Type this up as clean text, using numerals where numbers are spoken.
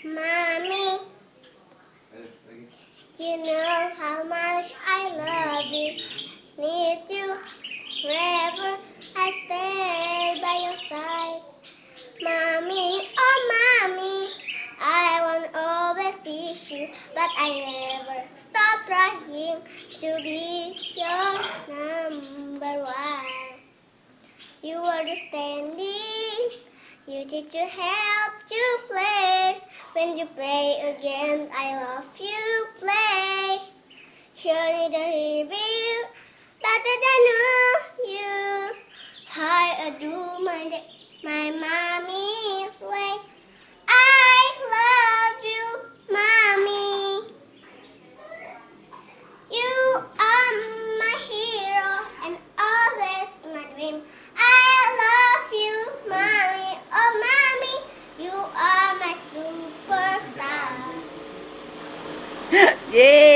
Mommy, you know how much I love you. Need you forever. I stay by your side. Mommy, oh mommy, I want always teach you, but I never stop trying to be your number one. You understanding, you teach you help you play. When you play again, I love you play. Surely the reveal better than you. I do my mommy's way. I love you, mommy. You are my hero and always my dream. I love you, mommy. Oh, mommy, you are my superstar. Yay!